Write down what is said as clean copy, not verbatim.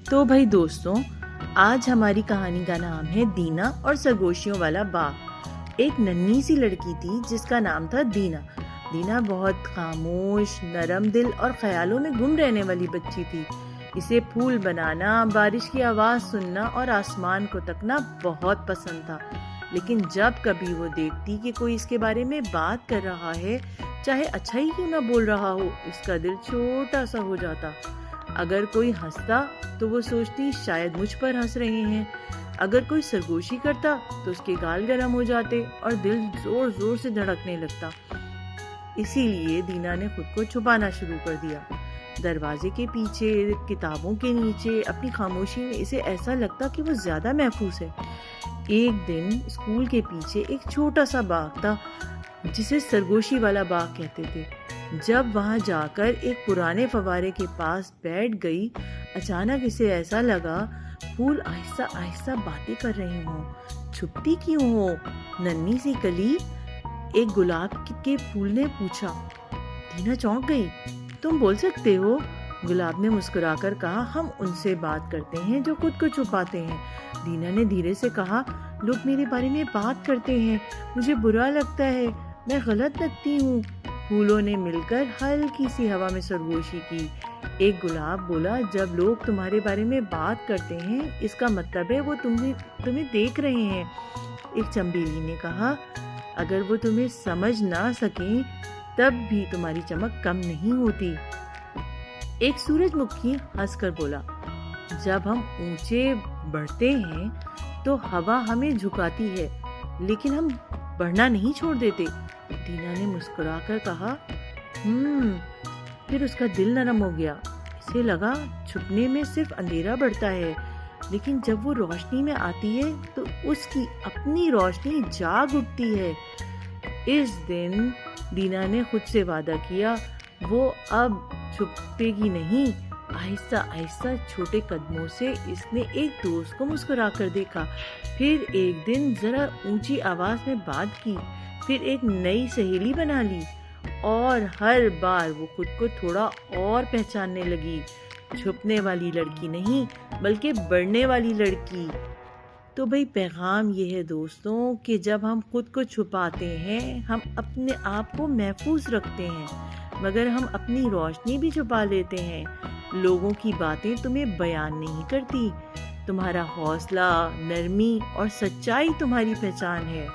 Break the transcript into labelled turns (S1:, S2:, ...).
S1: تو بھائی دوستوں، آج ہماری کہانی کا نام ہے دینا اور سرگوشیوں والا باغ۔ ایک ننھی سی لڑکی تھی جس کا نام تھا دینا۔ دینا بہت خاموش، نرم دل اور خیالوں میں گم رہنے والی بچی تھی۔ اسے پھول بنانا، بارش کی آواز سننا اور آسمان کو تکنا بہت پسند تھا۔ لیکن جب کبھی وہ دیکھتی کہ کوئی اس کے بارے میں بات کر رہا ہے، چاہے اچھا ہی کیوں نہ بول رہا ہو، اس کا دل چھوٹا سا ہو جاتا۔ اگر کوئی ہنستا تو وہ سوچتی شاید مجھ پر ہنس رہے ہیں، اگر کوئی سرگوشی کرتا تو اس کے گال گرم ہو جاتے اور دل زور زور سے دھڑکنے لگتا۔ اسی لیے دینا نے خود کو چھپانا شروع کر دیا۔ دروازے کے پیچھے، کتابوں کے نیچے، اپنی خاموشی میں اسے ایسا لگتا کہ وہ زیادہ محفوظ ہے۔ ایک دن اسکول کے پیچھے ایک چھوٹا سا باغ تھا جسے سرگوشی والا باغ کہتے تھے۔ جب وہاں جا کر ایک پرانے فوارے کے پاس بیٹھ گئی، اچانک اسے ایسا لگا پھول آہستہ آہستہ باتیں کر رہے ہوں۔ چھپتی کیوں ہو ننھی سی کلی؟ ایک گلاب کے پھول نے پوچھا۔ دینا چونک گئی۔ تم بول سکتے ہو؟ گلاب نے مسکرا کر کہا، ہم ان سے بات کرتے ہیں جو خود کو چھپاتے ہیں۔ دینا نے دھیرے سے کہا، لوگ میرے بارے میں بات کرتے ہیں، مجھے برا لگتا ہے، میں غلط لگتی ہوں۔ پھولوں نے مل کر ہلکی سی ہوا میں سرگوشی کی۔ ایک گلاب بولا، جب لوگ تمہارے بارے میں بات کرتے ہیں اس کا مطلب ہے وہ تمہیں دیکھ رہے ہیں۔ ایک چنبیلی نے کہا، اگر وہ تمہیں سمجھ نہ سکیں تب بھی تمہاری چمک کم نہیں ہوتی۔ ایک سورج مکھی ہنس کر بولا، جب ہم اونچے بڑھتے ہیں تو ہوا ہمیں جھکاتی ہے لیکن ہم بڑھنا نہیں چھوڑ دیتے۔ دینا نے مسکرا کر کہا، پھر اس کا دل نرم ہو گیا۔ اسے لگا چھپنے میں صرف اندھیرا بڑھتا ہے، لیکن جب وہ روشنی میں آتی ہے تو اس کی اپنی روشنی جاگ اٹھتی ہے۔ اس دن دینا نے خود سے وعدہ کیا، وہ اب چھپے گی نہیں۔ آہستہ آہستہ چھوٹے قدموں سے اس نے ایک دوست کو مسکرا کر دیکھا، پھر ایک دن ذرا اونچی آواز میں بات کی، پھر ایک نئی سہیلی بنا لی، اور ہر بار وہ خود کو تھوڑا اور پہچاننے لگی۔ چھپنے والی لڑکی نہیں بلکہ بڑھنے والی لڑکی۔ تو بھئی پیغام یہ ہے دوستوں کہ جب ہم خود کو چھپاتے ہیں ہم اپنے آپ کو محفوظ رکھتے ہیں، مگر ہم اپنی روشنی بھی چھپا لیتے ہیں۔ لوگوں کی باتیں تمہیں بیان نہیں کرتی، تمہارا حوصلہ، نرمی اور سچائی تمہاری پہچان ہے۔